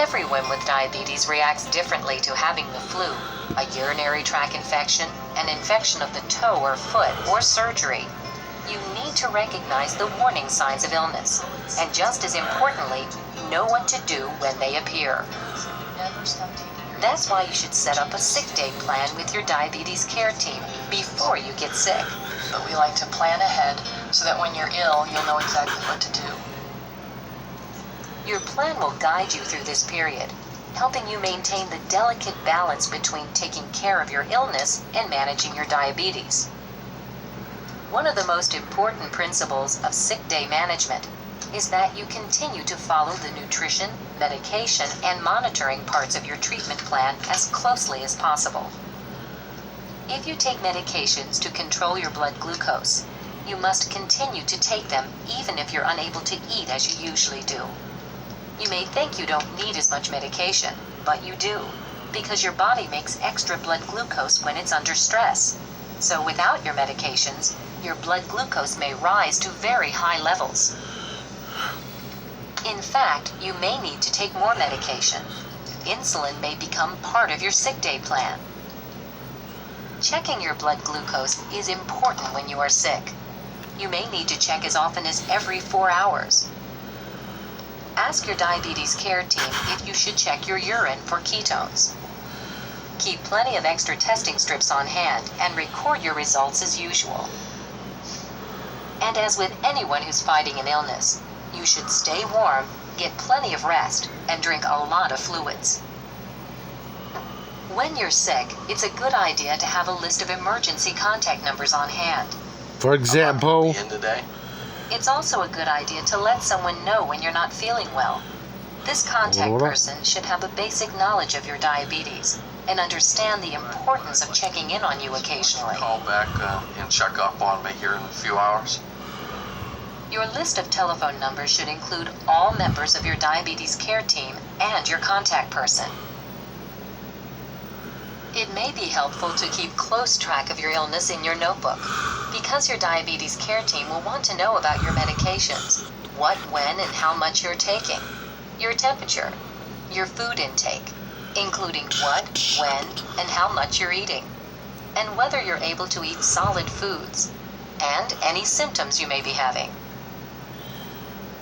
Everyone with diabetes reacts differently to having the flu, a urinary tract infection, an infection of the toe or foot, or surgery. You need to recognize the warning signs of illness, and just as importantly, know what to do when they appear. That's why you should set up a sick day plan with your diabetes care team before you get sick. But we like to plan ahead so that when you're ill, you'll know exactly what to do. Your plan will guide you through this period, helping you maintain the delicate balance between taking care of your illness and managing your diabetes. One of the most important principles of sick day management is that you continue to follow the nutrition, medication, and monitoring parts of your treatment plan as closely as possible. If you take medications to control your blood glucose, you must continue to take them even if you're unable to eat as you usually do. You may think you don't need as much medication, but you do, because your body makes extra blood glucose when it's under stress. So without your medications, your blood glucose may rise to very high levels. In fact, you may need to take more medication. Insulin may become part of your sick day plan. Checking your blood glucose is important when you are sick. You may need to check as often as every 4 hours. Ask your diabetes care team if you should check your urine for ketones. Keep plenty of extra testing strips on hand and record your results as usual. And as with anyone who's fighting an illness, you should stay warm, get plenty of rest, and drink a lot of fluids. When you're sick, it's a good idea to have a list of emergency contact numbers on hand. For example, At the end of the day, It's also a good idea to let someone know when you're not feeling well. This contact person should have a basic knowledge of your diabetes and understand the importance of checking in on you occasionally. call back and check up on me here in a few hours. Your list of telephone numbers should include all members of your diabetes care team and your contact person. It may be helpful to keep close track of your illness in your notebook, because your diabetes care team will want to know about your medications, what, when, and how much you're taking, your temperature, your food intake, including what, when, and how much you're eating, and whether you're able to eat solid foods, and any symptoms you may be having.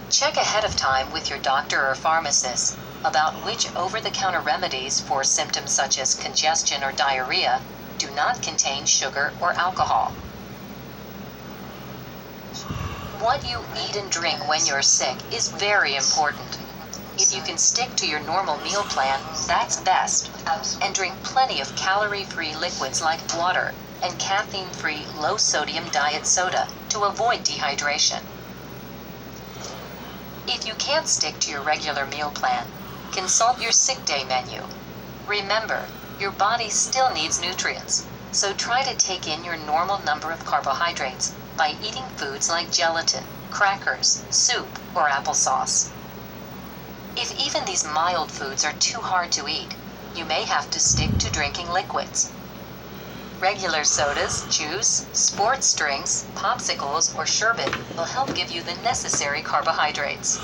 Check ahead of time with your doctor or pharmacist about which over-the-counter remedies for symptoms such as congestion or diarrhea do not contain sugar or alcohol. What you eat and drink when you're sick is very important. If you can stick to your normal meal plan, that's best. And drink plenty of calorie-free liquids like water and caffeine-free low-sodium diet soda to avoid dehydration. If you can't stick to your regular meal plan, consult your sick day menu. Remember, your body still needs nutrients, so try to take in your normal number of carbohydrates by eating foods like gelatin, crackers, soup, or applesauce. If even these mild foods are too hard to eat, you may have to stick to drinking liquids. Regular sodas, juice, sports drinks, popsicles, or sherbet will help give you the necessary carbohydrates.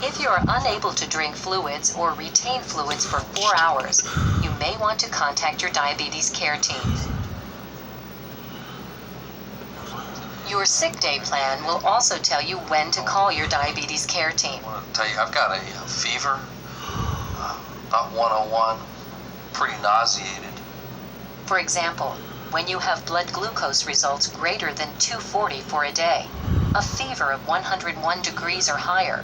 If you are unable to drink fluids or retain fluids for 4 hours, you may want to contact your diabetes care team. Your sick day plan will also tell you when to call your diabetes care team. I want to tell you, I've got a fever, about 101, pretty nauseated. For example, when you have blood glucose results greater than 240 for a day, a fever of 101 degrees or higher,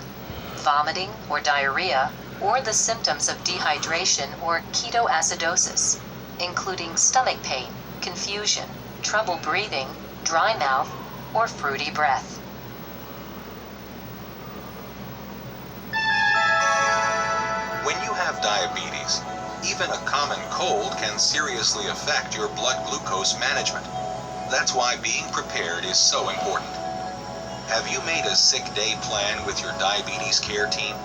vomiting or diarrhea, or the symptoms of dehydration or ketoacidosis, including stomach pain, confusion, trouble breathing, dry mouth, or fruity breath. When you have diabetes, even a common cold can seriously affect your blood glucose management. That's why being prepared is so important. Have you made a sick day plan with your diabetes care team?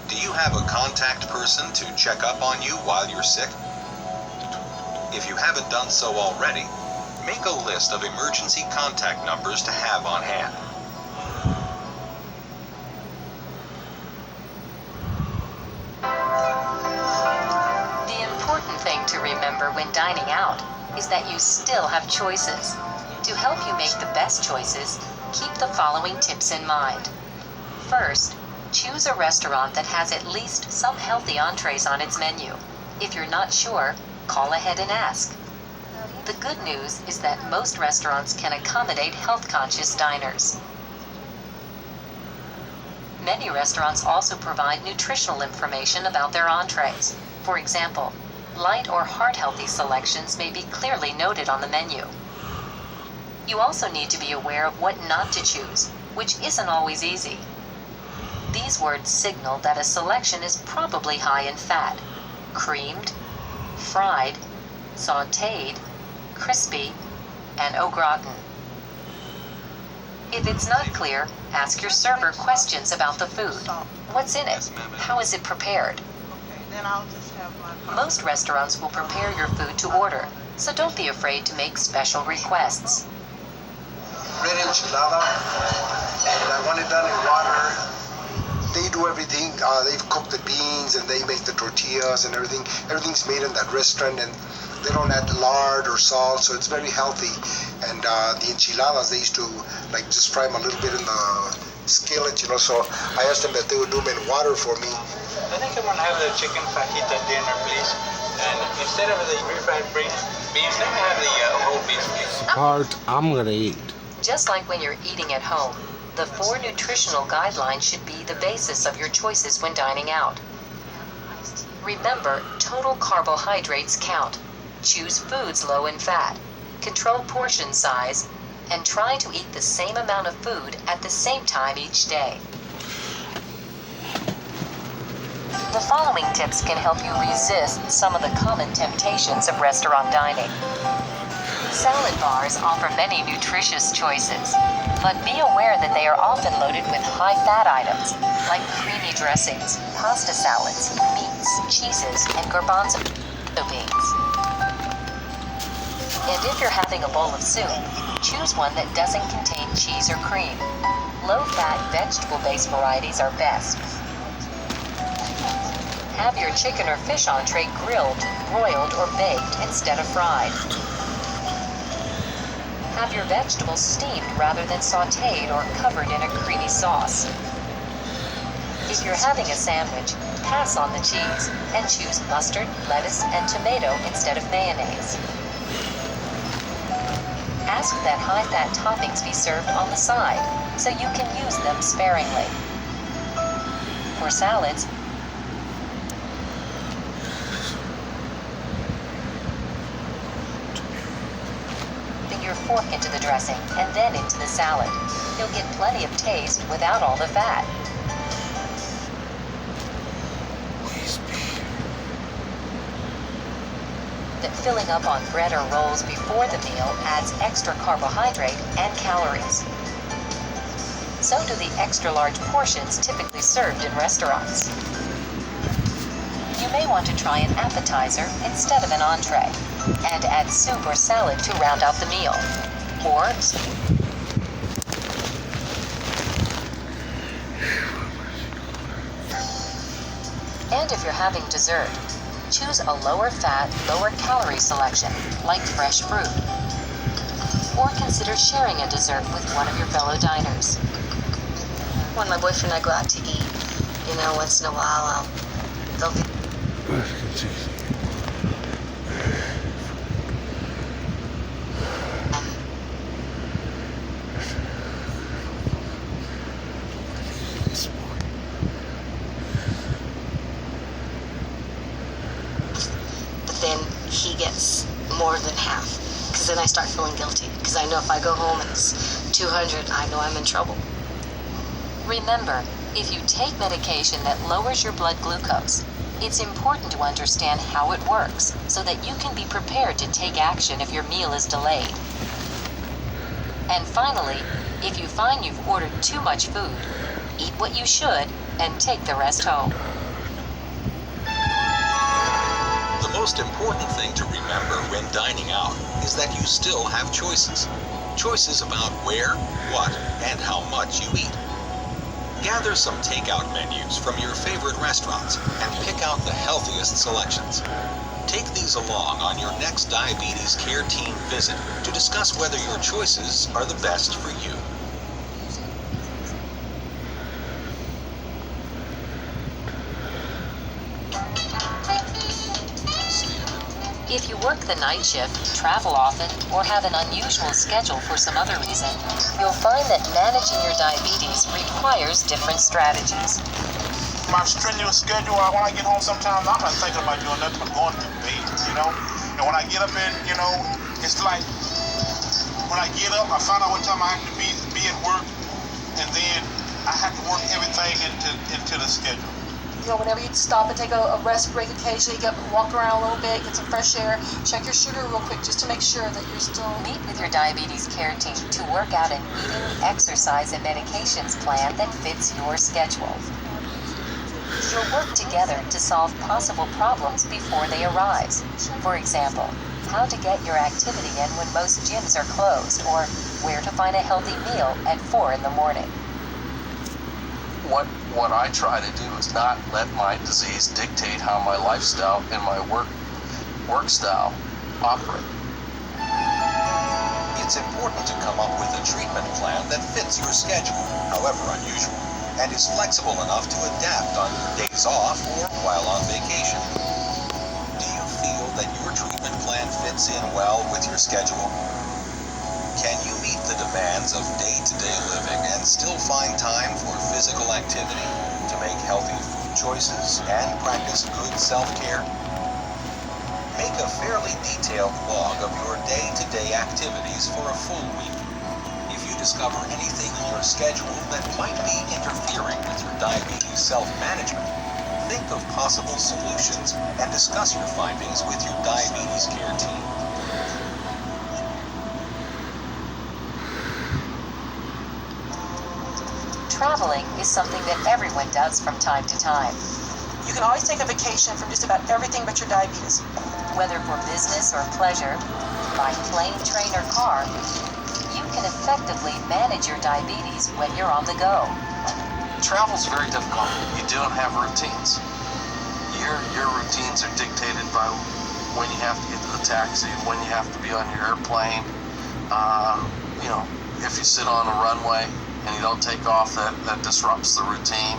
Do you have a contact person to check up on you while you're sick? If you haven't done so already, make a list of emergency contact numbers to have on hand. thing to remember when dining out is that you still have choices. To help you make the best choices, keep the following tips in mind. First, choose a restaurant that has at least some healthy entrees on its menu. If you're not sure, call ahead and ask. The good news is that most restaurants can accommodate health-conscious diners. Many restaurants also provide nutritional information about their entrees. For example, light or heart-healthy selections may be clearly noted on the menu. You also need to be aware of what not to choose, which isn't always easy. These words signal that a selection is probably high in fat, creamed, fried, sautéed, crispy, and au gratin. If it's not clear, ask your server questions about the food. What's in it? How is it prepared? Then I'll just have my Most restaurants will prepare your food to order, so don't be afraid to make special requests. Red enchilada, and I want it done in water. They do everything. They've cooked the beans and they make the tortillas and everything. Everything's made in that restaurant, and they don't add lard or salt, so it's very healthy. And the enchiladas, they used to like just fry them a little bit in the skillet, So I asked them that they would do them in water for me. I think I'm gonna have the chicken fajita dinner, please. And instead of the refried beans, let me have the whole beans, please. Part I'm gonna eat. Just like when you're eating at home, the 4 nutritional guidelines should be the basis of your choices when dining out. Remember, total carbohydrates count. Choose foods low in fat. Control portion size, and try to eat the same amount of food at the same time each day. The following tips can help you resist some of the common temptations of restaurant dining. Salad bars offer many nutritious choices, but be aware that they are often loaded with high-fat items like creamy dressings, pasta salads, meats, cheeses, and garbanzo beans. And if you're having a bowl of soup, choose one that doesn't contain cheese or cream. Low-fat, vegetable-based varieties are best. Have your chicken or fish entree grilled, broiled, or baked instead of fried. Have your vegetables steamed rather than sautéed or covered in a creamy sauce. If you're having a sandwich, pass on the cheese and choose mustard, lettuce, and tomato instead of mayonnaise. Ask that high-fat toppings be served on the side so you can use them sparingly. For salads, your fork into the dressing and then into the salad. You'll get plenty of taste without all the fat. That filling up on bread or rolls before the meal adds extra carbohydrate and calories. So do the extra large portions typically served in restaurants. You may want to try an appetizer instead of an entree, and add soup or salad to round out the meal. Or, and if you're having dessert, choose a lower fat, lower calorie selection, like fresh fruit. Or consider sharing a dessert with one of your fellow diners. When my boyfriend and I go out to eat, once in a while, they'll be then he gets more than half, because then I start feeling guilty, because I know if I go home and it's 200, I know I'm in trouble. Remember, if you take medication that lowers your blood glucose, it's important to understand how it works so that you can be prepared to take action if your meal is delayed. And finally, if you find you've ordered too much food, eat what you should and take the rest home. The most important thing to remember when dining out is that you still have choices. Choices about where, what, and how much you eat. Gather some takeout menus from your favorite restaurants and pick out the healthiest selections. Take these along on your next diabetes care team visit to discuss whether your choices are the best for you. If you work the night shift, travel often, or have an unusual schedule for some other reason, you'll find that managing your diabetes requires different strategies. My strenuous schedule, when I get home sometimes, I'm not thinking about doing nothing but going to bed, you know? And when I get up in, you know, it's like, when I get up, I find out what time I have to be at work, and then I have to work everything into the schedule. You know, whenever you stop and take a rest break occasionally, get walk around a little bit, get some fresh air, check your sugar real quick just to make sure that you're still... Meet with your diabetes care team to work out an eating, exercise, and medications plan that fits your schedule. You'll work together to solve possible problems before they arise. For example, how to get your activity in when most gyms are closed, or where to find a healthy meal at 4 in the morning. What I try to do is not let my disease dictate how my lifestyle and my work style operate. It's important to come up with a treatment plan that fits your schedule, however unusual, and is flexible enough to adapt on your days off or while on vacation. Do you feel that your treatment plan fits in well with your schedule? Can you meet the demands of day-to-day living and still find time for physical activity, to make healthy food choices, and practice good self-care? Make a fairly detailed log of your day-to-day activities for a full week. If you discover anything in your schedule that might be interfering with your diabetes self-management, think of possible solutions and discuss your findings with your diabetes care team. Traveling is something that everyone does from time to time. You can always take a vacation from just about everything but your diabetes. Whether for business or pleasure, by plane, train, or car, you can effectively manage your diabetes when you're on the go. Travel's very difficult. You don't have routines. Your routines are dictated by when you have to get to the taxi, when you have to be on your airplane. You know, if you sit on a runway and you don't take off, that disrupts the routine.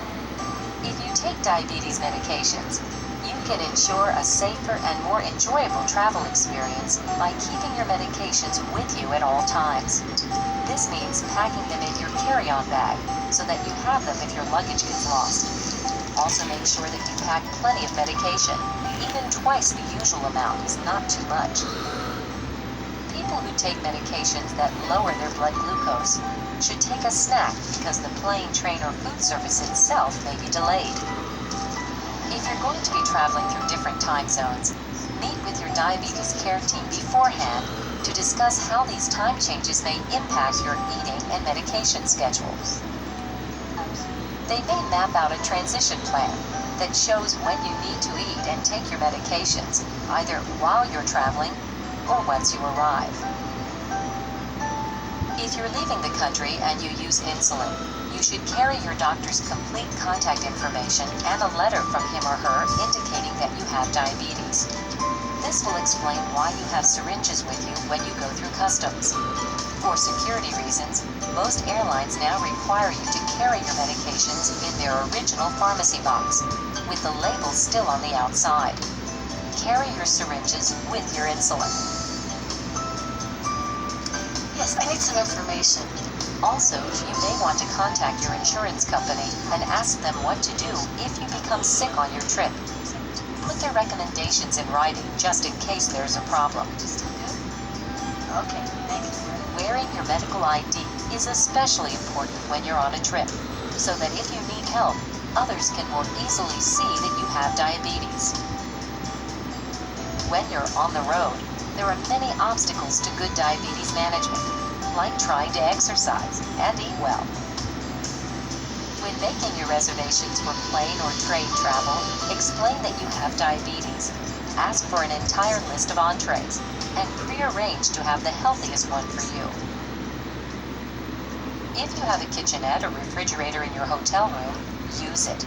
If you take diabetes medications, you can ensure a safer and more enjoyable travel experience by keeping your medications with you at all times. This means packing them in your carry-on bag so that you have them if your luggage gets lost. Also make sure that you pack plenty of medication. Even twice the usual amount is not too much. People who take medications that lower their blood glucose should take a snack because the plane, train, or food service itself may be delayed. If you're going to be traveling through different time zones, meet with your diabetes care team beforehand to discuss how these time changes may impact your eating and medication schedules. They may map out a transition plan that shows when you need to eat and take your medications, either while you're traveling or once you arrive. If you're leaving the country and you use insulin, you should carry your doctor's complete contact information and a letter from him or her indicating that you have diabetes. This will explain why you have syringes with you when you go through customs. For security reasons, most airlines now require you to carry your medications in their original pharmacy box, with the label still on the outside. Carry your syringes with your insulin. Yes, I need some information. Also, you may want to contact your insurance company and ask them what to do if you become sick on your trip. Put their recommendations in writing just in case there's a problem. Okay, thank you. Wearing your medical ID is especially important when you're on a trip, so that if you need help, others can more easily see that you have diabetes. When you're on the road, there are many obstacles to good diabetes management, like trying to exercise and eat well. When making your reservations for plane or train travel, explain that you have diabetes. Ask for an entire list of entrees, and pre-arrange to have the healthiest one for you. If you have a kitchenette or refrigerator in your hotel room, use it,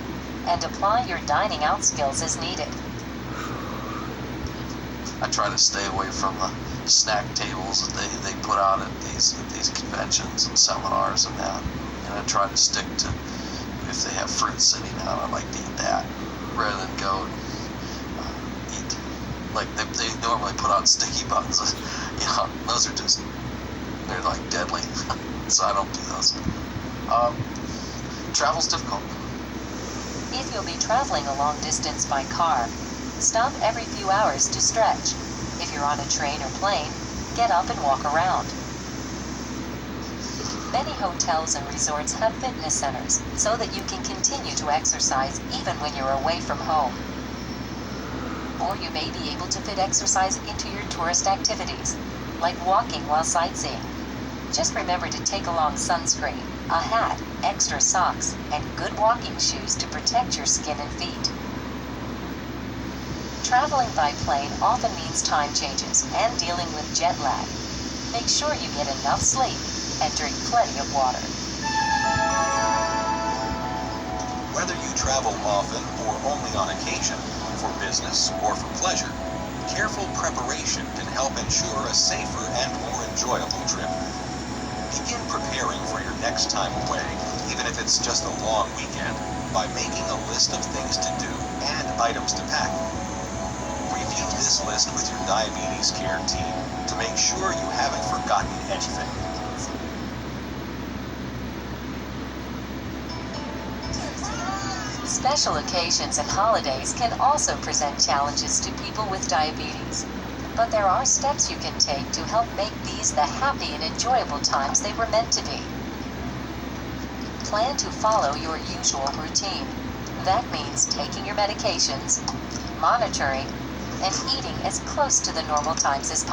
and apply your dining out skills as needed. I try to stay away from the snack tables that they put out at these conventions and seminars and that. And I try to stick to, if they have fruit sitting out, I like to eat that rather than go eat, like they normally put out sticky buns. Those are just, they're like deadly. So I don't do those. Travel's difficult. If you'll be traveling a long distance by car, stop every few hours to stretch. If you're on a train or plane, get up and walk around. Many hotels and resorts have fitness centers so that you can continue to exercise even when you're away from home. Or you may be able to fit exercise into your tourist activities, like walking while sightseeing. Just remember to take along sunscreen, a hat, extra socks, and good walking shoes to protect your skin and feet. Traveling by plane often means time changes and dealing with jet lag. Make sure you get enough sleep and drink plenty of water. Whether you travel often or only on occasion, for business or for pleasure, careful preparation can help ensure a safer and more enjoyable trip. Begin preparing for your next time away, even if it's just a long weekend, by making a list of things to do and items to pack. Review this list with your diabetes care team to make sure you haven't forgotten anything. Special occasions and holidays can also present challenges to people with diabetes. But there are steps you can take to help make these the happy and enjoyable times they were meant to be. Plan to follow your usual routine. That means taking your medications, monitoring, and eating as close to the normal times as possible.